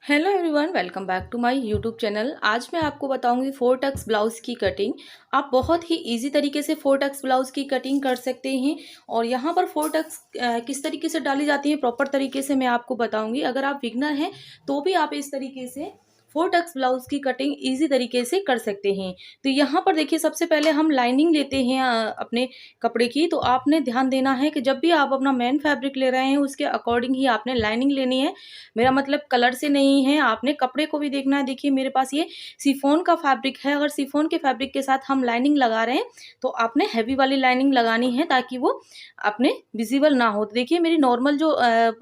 Hello everyone, welcome back to my YouTube channel. आज मैं आपको बताऊंगी फोर टक्स ब्लाउज़ की कटिंग। आप बहुत ही इजी तरीके से फोर टक्स ब्लाउज़ की कटिंग कर सकते हैं। और यहाँ पर फोर टक्स किस तरीके से डाली जाती है प्रॉपर तरीके से मैं आपको बताऊंगी। अगर आप बिगनर हैं तो भी आप इस तरीके से फोर टक्स ब्लाउज़ की कटिंग इजी तरीके से कर सकते हैं। तो यहाँ पर देखिए, सबसे पहले हम लाइनिंग लेते हैं अपने कपड़े की। तो आपने ध्यान देना है कि जब भी आप अपना मेन फैब्रिक ले रहे हैं उसके अकॉर्डिंग ही आपने लाइनिंग लेनी है। मेरा मतलब कलर से नहीं है, आपने कपड़े को भी देखना है। देखिए मेरे पास ये शिफॉन का फैब्रिक है, अगर शिफॉन के फैब्रिक के साथ हम लाइनिंग लगा रहे हैं तो आपने हैवी वाली लाइनिंग लगानी है ताकि वो अपने विजिबल ना हो। तो देखिए मेरी नॉर्मल जो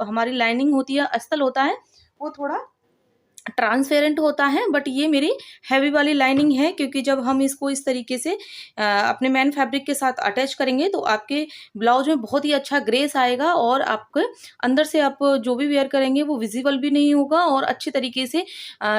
हमारी लाइनिंग होती है, अस्तर होता है, वो थोड़ा ट्रांसपेरेंट होता है, बट ये मेरी हैवी वाली लाइनिंग है क्योंकि जब हम इसको इस तरीके से अपने मैन फैब्रिक के साथ अटैच करेंगे तो आपके ब्लाउज में बहुत ही अच्छा ग्रेस आएगा और आपके अंदर से आप जो भी वेयर करेंगे वो विजिबल भी नहीं होगा और अच्छी तरीके से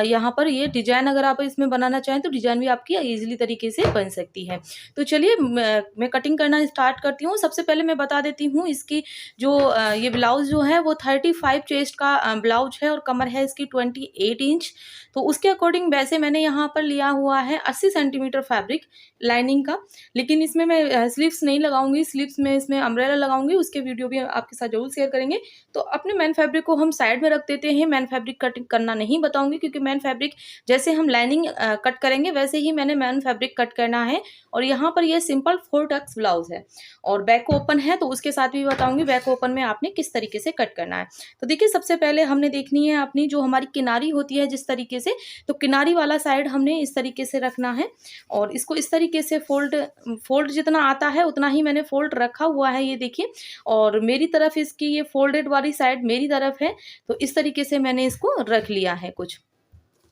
यहाँ पर ये डिजाइन अगर आप इसमें बनाना चाहें तो डिजाइन भी आपकी इजीली तरीके से बन सकती है। तो चलिए मैं कटिंग करना स्टार्ट करती हूँ। सबसे पहले मैं बता देती हूँ इसकी जो ये ब्लाउज जो है वो 35 चेस्ट का ब्लाउज है और कमर है इसकी 28 इंच। तो उसके अकॉर्डिंग वैसे मैंने यहाँ पर लिया हुआ है 80 सेंटीमीटर फैब्रिक लाइनिंग का। लेकिन इसमें मैं स्लीव्स नहीं लगाऊंगी, स्लीव्स में इसमें अम्ब्रेला लगाऊंगी, उसके वीडियो भी आपके साथ जरूर शेयर करेंगे। तो अपने मैन फैब्रिक को हम साइड में रख देते हैं, मैन फैब्रिक कटिंग करना नहीं बताऊंगी क्योंकि मैन फैब्रिक जैसे हम लाइनिंग कट करेंगे वैसे ही मैंने मैन फैब्रिक कट करना है। और यहाँ पर यह सिंपल फोर टक्स ब्लाउज है और बैक ओपन है, तो उसके साथ भी बताऊंगी बैक ओपन में आपने किस तरीके से कट करना है। तो देखिए सबसे पहले हमने देखनी है अपनी जो हमारी किनारी होती है जिस तरीके से, तो किनारी वाला साइड हमने इस तरीके से रखना है और इसको इस तरीके से फोल्ड जितना आता है उतना ही मैंने फोल्ड रखा हुआ है, ये देखिए। और मेरी तरफ इसकी ये फोल्डेड वाली साइड मेरी तरफ है, तो इस तरीके से मैंने इसको रख लिया है कुछ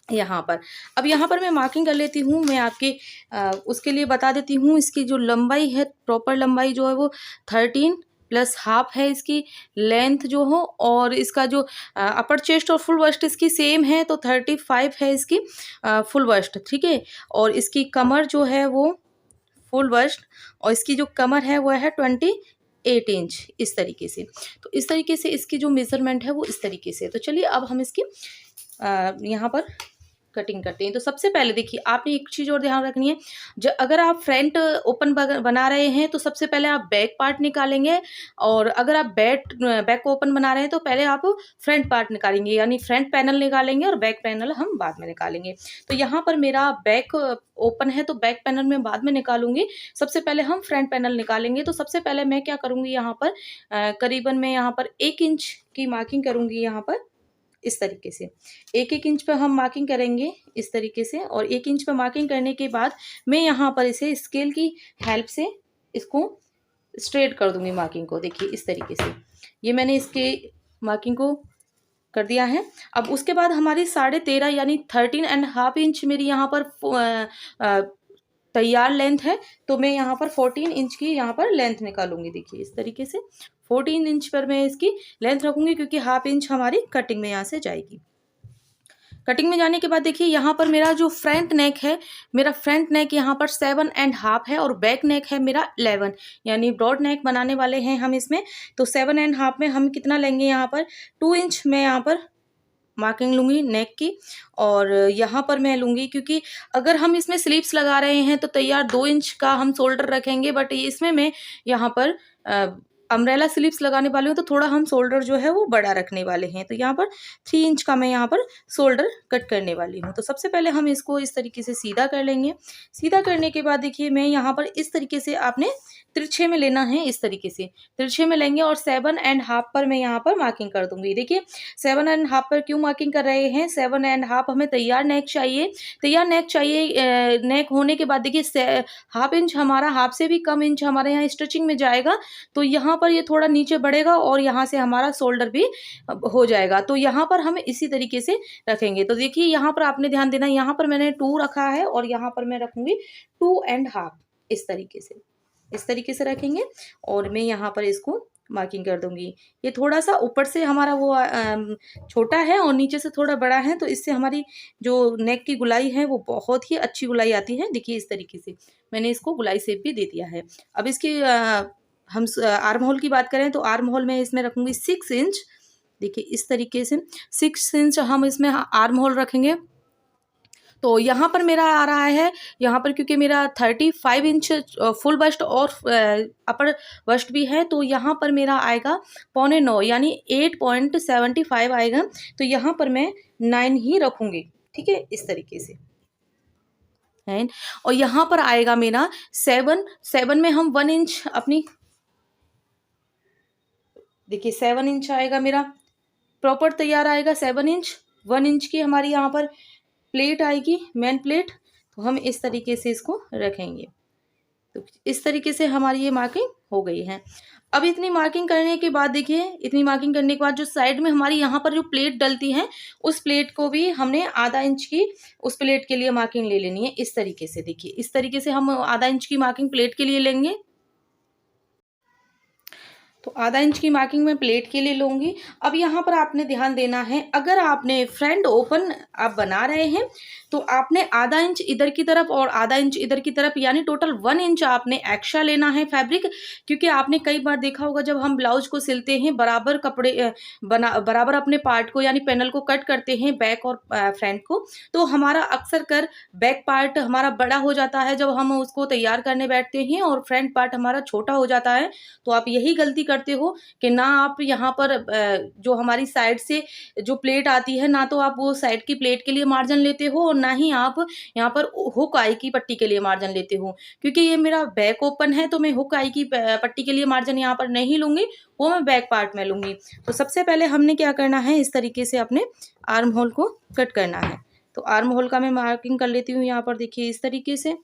यहाँ पर। अब यहाँ पर मैं मार्किंग कर लेती हूँ, मैं आपके उसके लिए बता देती हूँ। इसकी जो लंबाई है, प्रॉपर लंबाई जो है वो 13 प्लस हाफ है इसकी लेंथ जो हो, और इसका जो अपर चेस्ट और फुल वस्ट इसकी सेम है तो 35 है इसकी फुल वस्ट, ठीक है। और इसकी कमर जो है वो फुल वस्ट, और इसकी जो कमर है वो है 28 इंच इस तरीके से। तो इस तरीके से इसकी जो मेजरमेंट है वो इस तरीके से। तो चलिए अब हम इसकी यहाँ पर कटिंग करते हैं। तो सबसे पहले देखिए आपने एक चीज़ और ध्यान रखनी है, अगर आप फ्रंट ओपन बना रहे हैं तो सबसे पहले आप बैक पार्ट निकालेंगे, और अगर आप बैक ओपन बना रहे हैं तो पहले आप फ्रंट पार्ट निकालेंगे, यानी फ्रंट पैनल निकालेंगे और बैक पैनल हम बाद में निकालेंगे। तो यहाँ पर मेरा बैक ओपन है तो बैक पैनल में बाद में निकालूंगी, सबसे पहले हम फ्रंट पैनल निकालेंगे। तो सबसे पहले मैं क्या करूँगी, यहाँ पर करीबन मैं यहाँ पर 1 इंच की मार्किंग करूँगी। यहाँ पर इस तरीके से 1-1 इंच पे हम मार्किंग करेंगे इस तरीके से, और 1 इंच पे मार्किंग करने के बाद मैं यहाँ पर इसे स्केल की हेल्प से इसको स्ट्रेट कर दूंगी मार्किंग को। देखिए इस तरीके से ये मैंने इसके मार्किंग को कर दिया है। अब उसके बाद हमारी 13.5 यानी 13.5 इंच मेरी यहाँ पर तैयार लेंथ है, तो मैं यहाँ पर 14 इंच की यहाँ पर लेंथ निकालूंगी। देखिए इस तरीके से 14 इंच पर मैं इसकी लेंथ रखूंगी क्योंकि हाफ इंच हमारी कटिंग में यहाँ से जाएगी। कटिंग में जाने के बाद देखिए यहाँ पर मेरा जो फ्रंट नेक है, मेरा फ्रंट नेक यहाँ पर 7.5 है और बैक नेक है मेरा 11, यानी ब्रॉड नेक बनाने वाले हैं हम इसमें। तो 7.5 में हम कितना लेंगे, यहाँ पर 2 इंच मैं यहाँ पर मार्किंग लूंगी नेक की। और यहाँ पर मैं लूंगी, क्योंकि अगर हम इसमें स्लीव्स लगा रहे हैं तो तैयार 2 इंच का हम शोल्डर रखेंगे, बट इसमें मैं यहाँ पर अम्ब्रेला स्लीव्स लगाने वाली हूँ तो थोड़ा हम शोल्डर जो है वो बड़ा रखने वाले हैं। तो यहाँ पर 3 इंच का मैं यहाँ पर शोल्डर कट करने वाली हूँ। तो सबसे पहले हम इसको इस तरीके से सीधा कर लेंगे। सीधा करने के बाद देखिए मैं यहाँ पर इस तरीके से आपने तिरछे में लेना है, इस तरीके से तिरछे में लेंगे और 7.5 पर मैं यहाँ पर मार्किंग कर दूंगी। देखिए 7.5 पर क्यों मार्किंग कर रहे हैं, 7.5 हमें तैयार नेक चाहिए। तैयार नेक चाहिए, नेक होने के बाद देखिए हाफ इंच हमारा, हाफ से भी कम इंच हमारे यहाँ स्टिचिंग में जाएगा, तो यहाँ पर ये थोड़ा नीचे बढ़ेगा और यहाँ से हमारा शोल्डर भी हो जाएगा। तो यहाँ पर हम इसी तरीके से रखेंगे। तो देखिए यहाँ पर आपने ध्यान देना, यहाँ पर मैंने 2 रखा है और यहाँ पर मैं रखूंगी 2.5, इस तरीके से रखेंगे और मैं यहाँ पर इसको मार्किंग कर दूंगी। ये थोड़ा सा ऊपर से हमारा वो छोटा है और नीचे से थोड़ा बड़ा है, तो इससे हमारी जो नेक की गुलाई है वो बहुत ही अच्छी गुलाई आती है। देखिए इस तरीके से मैंने इसको गुलाई शेप भी दे दिया है। अब इसकी हम आर्म होल की बात करें तो आर्म होल में इसमें रखूंगी 6 इंच, देखिए इस तरीके से 6 इंच हम इसमें आर्म होल रखेंगे। तो यहाँ पर मेरा आ रहा है, यहाँ पर क्योंकि मेरा 35 इंच फुल बस्ट और अपर बस्ट भी है, तो यहाँ पर मेरा आएगा 8.25 यानी 8.75 आएगा। तो यहाँ पर मैं 9 ही रखूँगी, ठीक है, इस तरीके से है। और यहाँ पर आएगा मेरा 7 में हम 1 इंच अपनी, देखिए 7 इंच आएगा मेरा प्रॉपर तैयार आएगा 7 इंच। 1 इंच की हमारी यहाँ पर प्लेट आएगी, मेन प्लेट। तो हम इस तरीके से इसको रखेंगे। तो इस तरीके से हमारी ये मार्किंग हो गई है। अब इतनी मार्किंग करने के बाद देखिए, इतनी मार्किंग करने के बाद जो साइड में हमारी यहाँ पर जो प्लेट डलती है, उस प्लेट को भी हमने आधा इंच की उस प्लेट के लिए मार्किंग ले लेनी है। इस तरीके से देखिए, इस तरीके से हम आधा इंच की मार्किंग प्लेट के लिए लेंगे। तो आधा इंच की मार्किंग मैं प्लेट के लिए लूँगी। अब यहाँ पर आपने ध्यान देना है, अगर आपने फ्रंट ओपन आप बना रहे हैं तो आपने आधा इंच इधर की तरफ और आधा इंच इधर की तरफ, यानी टोटल 1 इंच आपने एक्स्ट्रा लेना है फैब्रिक। क्योंकि आपने कई बार देखा होगा जब हम ब्लाउज को सिलते हैं, बराबर कपड़े बराबर अपने पार्ट को यानी पैनल को कट करते हैं, बैक और फ्रंट को, तो हमारा अक्सर कर बैक पार्ट हमारा बड़ा हो जाता है जब हम उसको तैयार करने बैठते हैं, और फ्रंट पार्ट हमारा छोटा हो जाता है। तो आप यही गलती करते हो कि ना आप यहाँ पर जो हमारी साइड से जो प्लेट आती है, ना तो आप वो साइड की प्लेट के लिए मार्जिन लेते हो, और ना ही आप यहाँ पर हुक आई की पट्टी के लिए मार्जिन लेते हो। क्योंकि ये मेरा बैक ओपन है, तो मैं हुक आई की पट्टी के लिए मार्जिन यहाँ पर नहीं लूंगी, वो मैं बैक पार्ट में लूंगी। तो सबसे पहले हमने क्या करना है, इस तरीके से अपने आर्म होल को कट करना है। तो आर्म होल का मैं मार्किंग कर लेती हूँ यहाँ पर, देखिए इस तरीके से।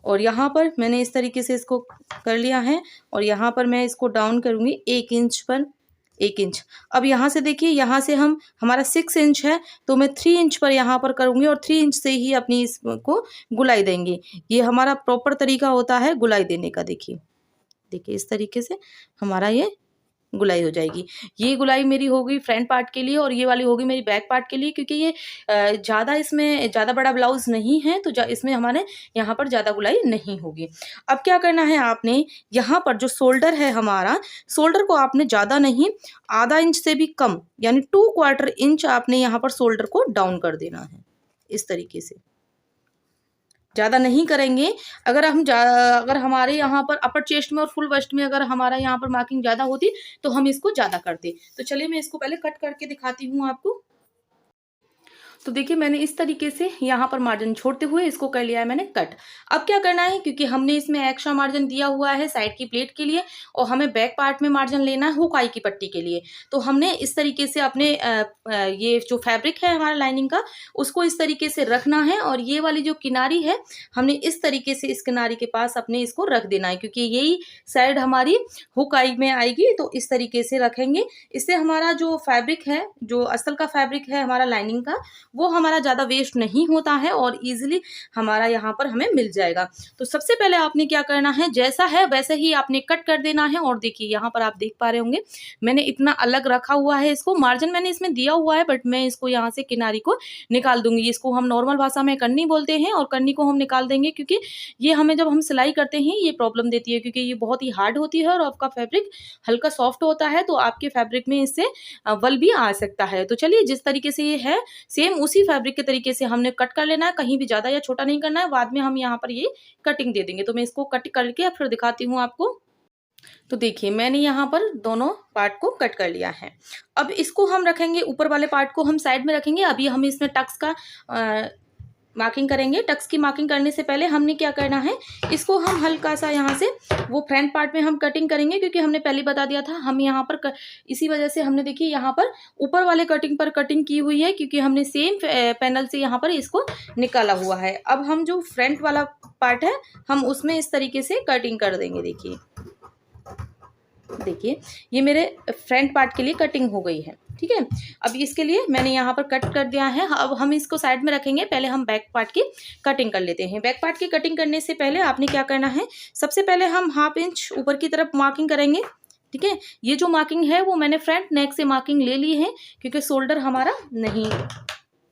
और यहाँ पर मैंने इस तरीके से इसको कर लिया है, और यहाँ पर मैं इसको डाउन करूँगी 1 इंच पर 1 इंच। अब यहाँ से देखिए, यहाँ से हमारा 6 इंच है, तो मैं 3 इंच पर यहाँ पर करूँगी, और 3 इंच से ही अपनी इसको गुलाई देंगे। ये हमारा प्रॉपर तरीका होता है गुलाई देने का। देखिए देखिए इस तरीके से हमारा ये गुलाई हो जाएगी। ये गुलाई मेरी होगी फ्रंट पार्ट के लिए, और ये वाली होगी मेरी बैक पार्ट के लिए। क्योंकि ये ज़्यादा इसमें ज़्यादा बड़ा ब्लाउज नहीं है, तो इसमें हमारे यहाँ पर ज़्यादा गुलाई नहीं होगी। अब क्या करना है, आपने यहाँ पर जो शोल्डर है हमारा, शोल्डर को आपने ज़्यादा नहीं, आधा इंच से भी कम यानी 2/4 इंच आपने यहाँ पर शोल्डर को डाउन कर देना है, इस तरीके से। ज़्यादा नहीं करेंगे। अगर हमारे यहाँ पर अपर चेस्ट में और फुल बस्ट में अगर हमारा यहाँ पर मार्किंग ज़्यादा होती, तो हम इसको ज़्यादा करते। तो चलिए मैं इसको पहले कट करके दिखाती हूँ आपको। तो देखिए मैंने इस तरीके से यहाँ पर मार्जिन छोड़ते हुए इसको कर लिया है मैंने कट। अब क्या करना है, क्योंकि हमने इसमें एक्स्ट्रा मार्जिन दिया हुआ है साइड की प्लेट के लिए, और हमें बैक पार्ट में मार्जिन लेना है हुक आई की पट्टी के लिए। तो हमने इस तरीके से अपने ये जो फैब्रिक है हमारा लाइनिंग का, उसको इस तरीके से रखना है, और ये वाली जो किनारी है हमने इस तरीके से इस किनारी के पास अपने इसको रख देना है, क्योंकि यही साइड हमारी हुक आई में आएगी। तो इस तरीके से रखेंगे, इससे हमारा जो फैब्रिक है, जो असल का फैब्रिक है हमारा लाइनिंग का, वो हमारा ज़्यादा वेस्ट नहीं होता है, और इजीली हमारा यहाँ पर हमें मिल जाएगा। तो सबसे पहले आपने क्या करना है, जैसा है वैसे ही आपने कट कर देना है। और देखिए यहाँ पर आप देख पा रहे होंगे मैंने इतना अलग रखा हुआ है इसको, मार्जिन मैंने इसमें दिया हुआ है, बट मैं इसको यहाँ से किनारी को निकाल दूंगी। इसको हम नॉर्मल भाषा में कन्नी बोलते हैं, और कन्नी को हम निकाल देंगे, क्योंकि ये हमें जब हम सिलाई करते हैं ये प्रॉब्लम देती है, क्योंकि ये बहुत ही हार्ड होती है और आपका फैब्रिक हल्का सॉफ्ट होता है, तो आपके फैब्रिक में इससे वल भी आ सकता है। तो चलिए जिस तरीके से ये है सेम उसी फैब्रिक के तरीके से हमने कट कर लेना है, कहीं भी ज़्यादा या छोटा नहीं करना है। बाद में हम यहाँ पर ये कटिंग दे देंगे। तो मैं इसको कट करके फिर दिखाती हूँ आपको। तो देखिए मैंने यहाँ पर दोनों पार्ट को कट कर लिया है। अब इसको हम रखेंगे, ऊपर वाले पार्ट को हम साइड में रखेंगे। अभी हम इसमें टक्स का मार्किंग करेंगे। टक्स की मार्किंग करने से पहले हमने क्या करना है, इसको हम हल्का सा यहाँ से वो फ्रंट पार्ट में हम कटिंग करेंगे, क्योंकि हमने पहले बता दिया था हम यहाँ पर इसी वजह से हमने देखिए यहाँ पर ऊपर वाले कटिंग पर कटिंग की हुई है, क्योंकि हमने सेम पैनल से यहाँ पर इसको निकाला हुआ है। अब हम जो फ्रंट वाला पार्ट है हम उसमें इस तरीके से कटिंग कर देंगे। देखिए ये मेरे फ्रंट पार्ट के लिए कटिंग हो गई है, ठीक है। अब इसके लिए मैंने यहाँ पर कट कर दिया है। अब हम इसको साइड में रखेंगे, पहले हम बैक पार्ट की कटिंग कर लेते हैं। बैक पार्ट की कटिंग करने से पहले आपने क्या करना है, सबसे पहले हम 1/2 इंच ऊपर की तरफ मार्किंग करेंगे, ठीक है। ये जो मार्किंग है वो मैंने फ्रंट नेक से मार्किंग ले ली है, क्योंकि शोल्डर हमारा नहीं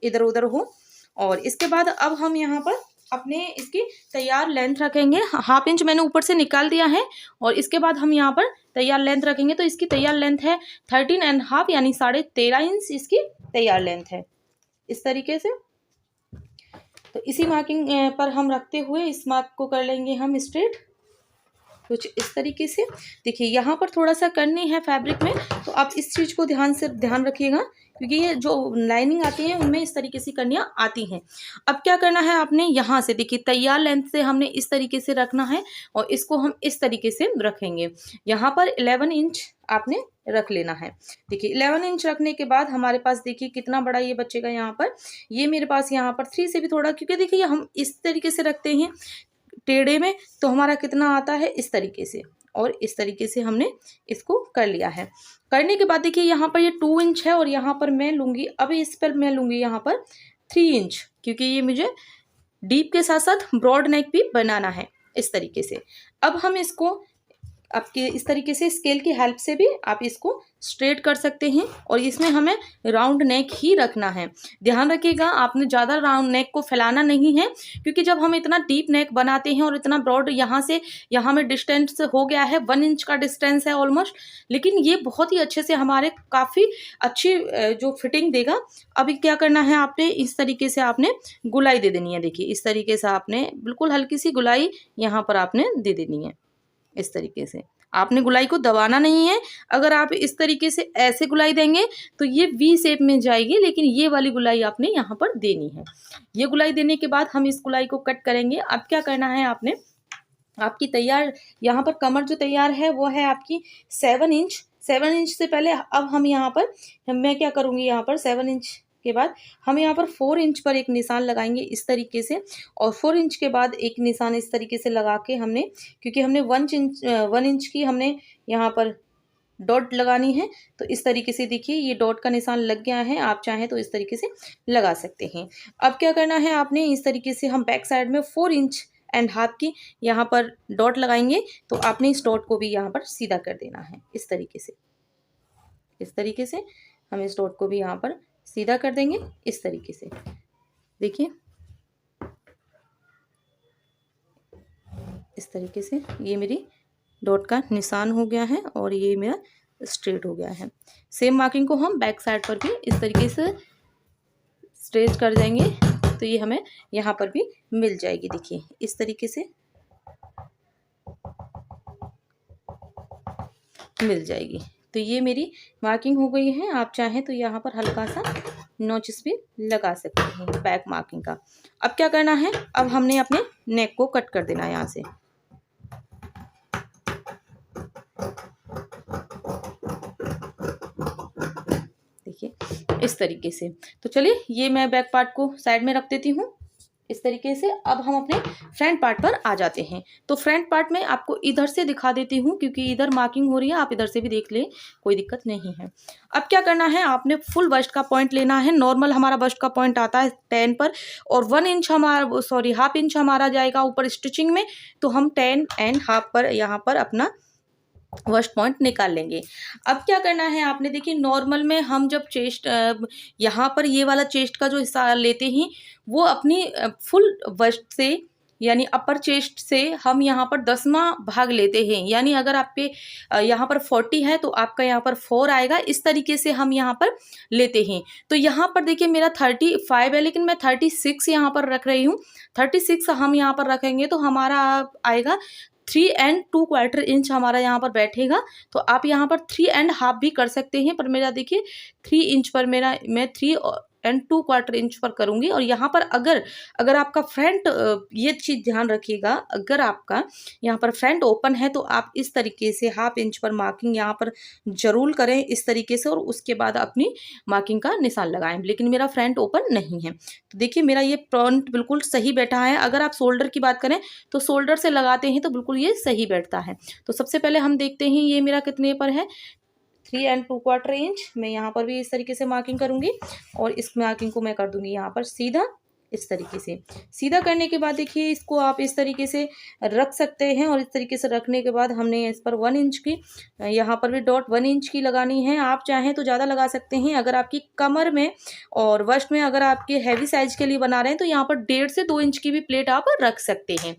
इधर उधर हो। और इसके बाद अब हम यहाँ पर अपने इसकी तैयार लेंथ रखेंगे। 1/2 इंच मैंने ऊपर से निकाल दिया है और इसके बाद हम यहाँ पर तैयार लेंथ रखेंगे। तो इसकी तैयार लेंथ है 13.5 यानी 13.5 इंच इसकी तैयार लेंथ है, इस तरीके से। तो इसी मार्किंग पर हम रखते हुए इस मार्क को कर लेंगे हम स्ट्रेट, कुछ इस तरीके से। देखिए यहाँ पर थोड़ा सा करनी है फैब्रिक में, तो आप इस चीज़ को ध्यान रखिएगा, क्योंकि ये जो लाइनिंग आती है उनमें इस तरीके से करनियाँ आती हैं। अब क्या करना है आपने, यहाँ से देखिए तैयार लेंथ से हमने इस तरीके से रखना है और इसको हम इस तरीके से रखेंगे। यहाँ पर 11 इंच आपने रख लेना है। देखिए 11 इंच रखने के बाद हमारे पास देखिए कितना बड़ा ये बचेगा। यहाँ पर ये मेरे पास यहाँ पर 3 से भी थोड़ा, क्योंकि देखिए हम इस तरीके से रखते हैं टेढ़े में, तो हमारा कितना आता है इस तरीके से, और इस तरीके से हमने इसको कर लिया है। करने के बाद देखिए यहाँ पर ये 2 इंच है और यहाँ पर मैं लूँगी, अब इस पर मैं लूँगी यहाँ पर 3 इंच, क्योंकि ये मुझे डीप के साथ साथ ब्रॉड नेक भी बनाना है इस तरीके से। अब हम इसको आपके इस तरीके से स्केल की हेल्प से भी आप इसको स्ट्रेट कर सकते हैं, और इसमें हमें राउंड नेक ही रखना है। ध्यान रखिएगा आपने ज़्यादा राउंड नेक को फैलाना नहीं है, क्योंकि जब हम इतना डीप नेक बनाते हैं और इतना ब्रॉड, यहाँ से यहाँ में डिस्टेंस हो गया है 1 इंच का डिस्टेंस है ऑलमोस्ट, लेकिन ये बहुत ही अच्छे से हमारे काफ़ी अच्छी जो फिटिंग देगा। अभी क्या करना है आपने, इस तरीके से आपने गुलाई दे देनी है। देखिए इस तरीके से आपने बिल्कुल हल्की सी गुलाई यहाँ पर आपने दे देनी है। इस तरीके से आपने गुलाई को दबाना नहीं है। अगर आप इस तरीके से ऐसे गुलाई देंगे तो ये वी शेप में जाएगी, लेकिन ये वाली गुलाई आपने यहाँ पर देनी है। ये गुलाई देने के बाद हम इस गुलाई को कट करेंगे। अब क्या करना है आपने, आपकी तैयार यहाँ पर कमर जो तैयार है वो है आपकी 7 इंच। 7 इंच से पहले अब हम यहाँ पर मैं क्या करूँगी, यहाँ पर 7 इंच के बाद हम यहाँ पर 4 इंच पर एक निशान लगाएंगे इस तरीके से, और 4 इंच के बाद एक निशान इस तरीके से लगा के हमने, क्योंकि हमने 1 इंच की हमने यहाँ पर डॉट लगानी है, तो इस तरीके से देखिए ये डॉट का निशान लग गया है। आप चाहें तो इस तरीके से लगा सकते हैं। अब क्या करना है आपने, इस तरीके से हम बैक साइड में 4 इंच एंड हाफ की यहाँ पर डॉट लगाएंगे, तो आपने इस डॉट को भी यहाँ पर सीधा कर देना है इस तरीके से। इस तरीके से हम इस डॉट को भी यहाँ पर सीधा कर देंगे इस तरीके से। देखिए इस तरीके से ये मेरी डॉट का निशान हो गया है और ये मेरा स्ट्रेट हो गया है। सेम मार्किंग को हम बैक साइड पर भी इस तरीके से स्ट्रेच कर देंगे, तो ये हमें यहाँ पर भी मिल जाएगी। देखिए इस तरीके से मिल जाएगी। तो ये मेरी मार्किंग हो गई है। आप चाहें तो यहाँ पर हल्का सा नोचिस भी लगा सकते हैं बैक मार्किंग का। अब क्या करना है, अब हमने अपने नेक को कट कर देना है यहाँ से। देखिए इस तरीके से। तो चलिए ये मैं बैक पार्ट को साइड में रख देती हूँ इस तरीके से। अब हम अपने फ्रंट पार्ट पर आ जाते हैं। तो फ्रंट पार्ट में आपको इधर से दिखा देती हूँ, क्योंकि इधर मार्किंग हो रही है, आप इधर से भी देख लें, कोई दिक्कत नहीं है। अब क्या करना है, आपने फुल बस्ट का पॉइंट लेना है। नॉर्मल हमारा बस्ट का पॉइंट आता है 10 पर, और 1 इंच हमारा हाफ इंच हमारा जाएगा ऊपर स्टिचिंग में, तो हम 10 एंड हाफ पर यहाँ पर अपना वस्ट पॉइंट निकाल लेंगे। अब क्या करना है आपने, देखिए नॉर्मल में हम जब चेस्ट यहाँ पर ये वाला चेस्ट का जो हिस्सा लेते हैं, वो अपनी फुल वस्ट से यानी अपर चेस्ट से हम यहाँ पर 10वां भाग लेते हैं। यानी अगर आपके यहाँ पर 40 है तो आपका यहाँ पर 4 आएगा। इस तरीके से हम यहाँ पर लेते हैं। तो यहाँ पर देखिए मेरा 35 है, लेकिन मैं 36 यहाँ पर रख रही हूँ। 36 हम यहाँ पर रखेंगे तो हमारा आएगा 3 एंड 2/4 इंच हमारा यहाँ पर बैठेगा। तो आप यहाँ पर 3 एंड हाफ भी कर सकते हैं, पर मेरा देखिए 3 इंच पर मैं 3 एंड 2/4 इंच पर करूँगी। और यहाँ पर अगर आपका फ्रंट, ये चीज़ ध्यान रखिएगा, अगर आपका यहाँ पर फ्रंट ओपन है तो आप इस तरीके से हाफ इंच पर मार्किंग यहाँ पर जरूर करें इस तरीके से, और उसके बाद अपनी मार्किंग का निशान लगाएं। लेकिन मेरा फ्रंट ओपन नहीं है, तो देखिए मेरा ये फ्रंट बिल्कुल सही बैठा है। अगर आप शोल्डर की बात करें तो शोल्डर से लगाते हैं तो बिल्कुल ये सही बैठता है। तो सबसे पहले हम देखते हैं ये मेरा कितने पर है, 3 एंड 2/4 इंच। मैं यहाँ पर भी इस तरीके से मार्किंग करूँगी और इस मार्किंग को मैं कर दूँगी यहाँ पर सीधा इस तरीके से सीधा करने के बाद देखिए इसको आप इस तरीके से रख सकते हैं। और इस तरीके से रखने के बाद हमने इस पर 1 इंच की यहाँ पर भी डॉट 1 इंच की लगानी है। आप चाहें तो ज़्यादा लगा सकते हैं। अगर आपकी कमर में और वस्ट में अगर आपके हैवी साइज के लिए बना रहे हैं तो यहाँ पर 1.5 से 2 इंच की भी प्लेट आप रख सकते हैं।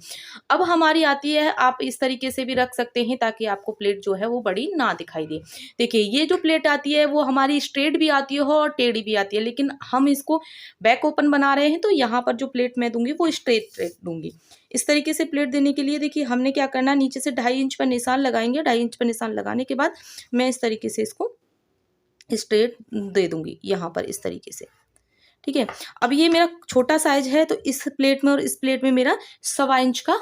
अब हमारी आती है, आप इस तरीके से भी रख सकते हैं ताकि आपको प्लेट जो है वो बड़ी ना दिखाई दे। देखिए ये जो प्लेट आती है वो हमारी स्ट्रेट भी आती है और टेढ़ी भी आती है, लेकिन हम इसको बैक ओपन बना रहे हैं तो यहाँ पर जो प्लेट मैं दूंगी वो स्ट्रेट दूंगी। इस तरीके से प्लेट देने के लिए देखिए हमने क्या करना, नीचे से 2.5 इंच पर निशान लगाएंगे। 2.5 इंच पर निशान लगाने के बाद मैं इस तरीके से इसको स्ट्रेट दे दूंगी यहाँ पर इस तरीके से। ठीक है, अब ये मेरा छोटा साइज है तो इस प्लेट में और इस प्लेट में मेरा 1.25 इंच का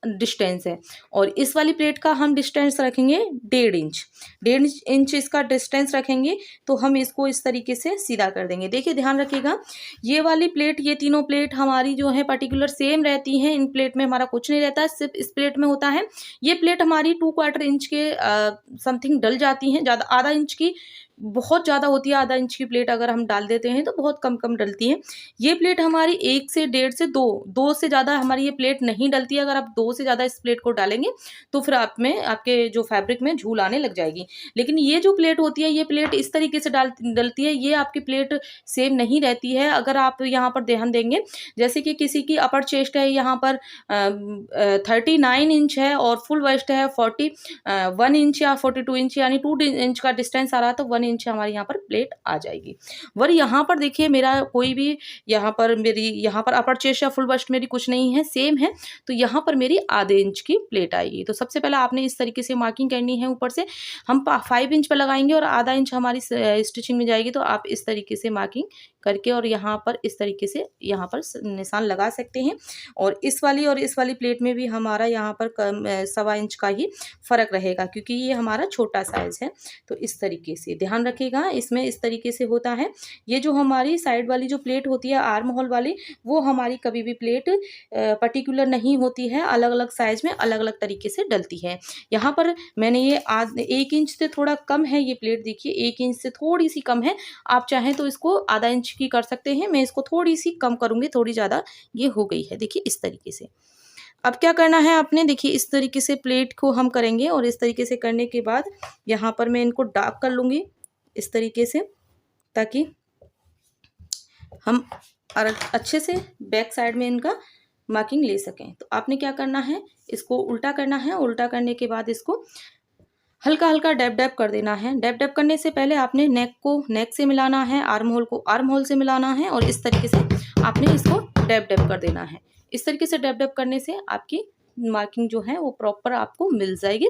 डिस्टेंस है और इस वाली प्लेट का हम डिस्टेंस रखेंगे 1.5 इंच। 1.5 इंच इसका डिस्टेंस रखेंगे तो हम इसको इस तरीके से सीधा कर देंगे। देखिए ध्यान रखिएगा, ये वाली प्लेट, ये तीनों प्लेट हमारी जो है पर्टिकुलर सेम रहती हैं। इन प्लेट में हमारा कुछ नहीं रहता है, सिर्फ इस प्लेट में होता है। ये प्लेट हमारी 2/4 इंच के समथिंग डल जाती हैं। ज़्यादा आधा इंच की बहुत ज़्यादा होती है, आधा इंच की प्लेट अगर हम डाल देते हैं तो बहुत कम कम डलती है। ये प्लेट हमारी 1 से 1.5 से 2 से ज़्यादा हमारी ये प्लेट नहीं डलती है। अगर आप 2 से ज़्यादा इस प्लेट को डालेंगे तो फिर आप में आपके जो फैब्रिक में झूल आने लग जाएगी। लेकिन ये जो प्लेट होती है, ये प्लेट इस तरीके से डलती है। ये आपकी प्लेट सेम नहीं रहती है। अगर आप यहाँ पर ध्यान देंगे, जैसे कि किसी की अपर चेस्ट है यहाँ पर 39 इंच है और फुल वेस्ट है 41 इंच या 42 इंच, यानी 2 इंच का डिस्टेंस आ रहा है तो 1 इंच हमारे यहाँ पर प्लेट आ जाएगी। वर यहाँ पर देखिए मेरा कोई भी यहाँ पर मेरी यहाँ पर अपर चेस्ट या फुल बस्ट मेरी कुछ नहीं है, सेम है, तो यहाँ पर मेरी आधे इंच की प्लेट आएगी। तो सबसे पहले आपने इस तरीके से मार्किंग करनी है। ऊपर से हम 5 इंच पर लगाएंगे और आधा इंच हमारी स्टिचिंग में जाएगी। तो आप इस तरीके से मार्किंग करके और यहाँ पर इस तरीके से यहाँ पर निशान लगा सकते हैं। और इस वाली प्लेट में भी हमारा यहाँ पर 1.25 इंच का ही फर्क रहेगा क्योंकि ये हमारा छोटा साइज है। तो इस तरीके से ध्यान रखिएगा, इसमें इस तरीके से होता है। ये जो हमारी साइड वाली जो प्लेट होती है आर्म होल वाली, वो हमारी कभी भी प्लेट पर्टिकुलर नहीं होती है, अलग अलग साइज में अलग अलग तरीके से डलती है। यहाँ पर मैंने ये 1 इंच से थोड़ा कम है ये प्लेट, देखिए 1 इंच से थोड़ी सी कम है। आप चाहें तो इसको आधा इंच की कर सकते हैं। मैं इसको थोड़ी सी कम करूंगी, थोड़ी ज़्यादा ये हो गई है, देखिए इस तरीके से। अब क्या करना है आपने, देखिए इस तरीके से प्लेट को हम करेंगे और इस तरीके से करने के बाद यहाँ पर मैं इनको डार्क कर लूँगी इस तरीके से, ताकि हम अच्छे से बैक साइड में इनका मार्किंग ले सकें। तो आपने क्या करना है, इसको उल्टा करना है। उल्टा करने के बाद इसको हल्का हल्का डैप डैप कर देना है। डैप डैप करने से पहले आपने नेक को नेक से मिलाना है, आर्म होल को आर्म होल से मिलाना है और इस तरीके से आपने इसको डैप डैप कर देना है। इस तरीके से डैप डैप करने से आपकी मार्किंग जो है वो प्रॉपर आपको मिल जाएगी।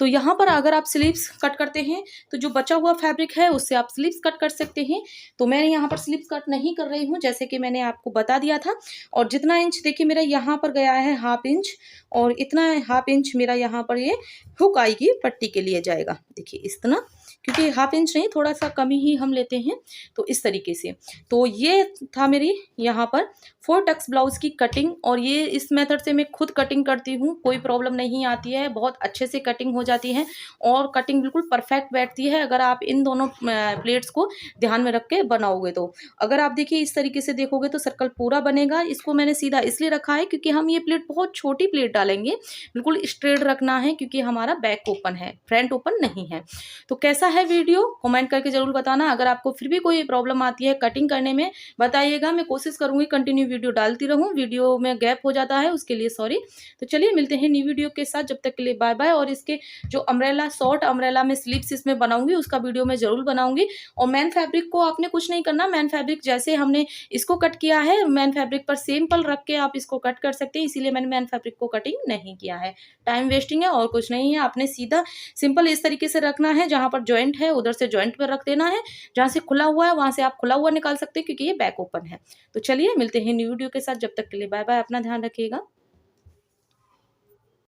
तो यहाँ पर अगर आप स्लीव्स कट करते हैं तो जो बचा हुआ फैब्रिक है उससे आप स्लीव्स कट कर सकते हैं। तो मैं यहाँ पर स्लीव्स कट नहीं कर रही हूँ, जैसे कि मैंने आपको बता दिया था। और जितना इंच देखिए मेरा यहाँ पर गया है 1/2 इंच, और इतना 1/2 इंच मेरा यहाँ पर ये हुक आएगी पट्टी के लिए जाएगा। देखिए इतना, क्योंकि 1/2 इंच नहीं, थोड़ा सा कम ही हम लेते हैं। तो इस तरीके से, तो ये था मेरी यहाँ पर 4 टक्स ब्लाउज की कटिंग। और ये इस मेथड से मैं खुद कटिंग करती हूँ, कोई प्रॉब्लम नहीं आती है, बहुत अच्छे से कटिंग हो जाती है और कटिंग बिल्कुल परफेक्ट बैठती है अगर आप इन दोनों प्लेट्स को ध्यान में रख के बनाओगे। तो अगर आप देखिए इस तरीके से देखोगे तो सर्कल पूरा बनेगा। इसको मैंने सीधा इसलिए रखा है क्योंकि हम ये प्लेट बहुत छोटी प्लेट डालेंगे, बिल्कुल स्ट्रेट रखना है क्योंकि हमारा बैक ओपन है, फ्रंट ओपन नहीं है। तो कैसा है वीडियो कमेंट करके जरूर बताना। अगर आपको फिर भी कोई प्रॉब्लम आती है कटिंग करने में बताइएगा, मैं कोशिश करूंगी कंटिन्यू वीडियो डालती रहूं। वीडियो में गैप हो जाता है उसके लिए सॉरी। तो चलिए मिलते हैं न्यू वीडियो के साथ, जब तक के लिए बाय बाय। और इसके जो अम्ब्रेला, शॉर्ट अम्ब्रेला में स्लीव्स इसमें बनाऊंगी उसका वीडियो मैं जरूर बनाऊंगी। और मैन फैब्रिक को आपने कुछ नहीं करना, मैन फैब्रिक जैसे हमने इसको कट किया है मैन फैब्रिक पर सिंपल रख के आप इसको कट कर सकते हैं, इसीलिए मैंने मैन फैब्रिक को कटिंग नहीं किया है। टाइम वेस्टिंग है और कुछ नहीं है। आपने सीधा सिंपल इस तरीके से रखना है, जहां पर ज्वाइंट है उधर से ज्वाइंट पर रख देना है, जहां से खुला हुआ है वहां से आप खुला हुआ निकाल सकते हैं क्योंकि ये बैक ओपन है। तो चलिए मिलते हैं न्यू वीडियो के साथ, जब तक के लिए बाय बाय। अपना ध्यान रखिएगा।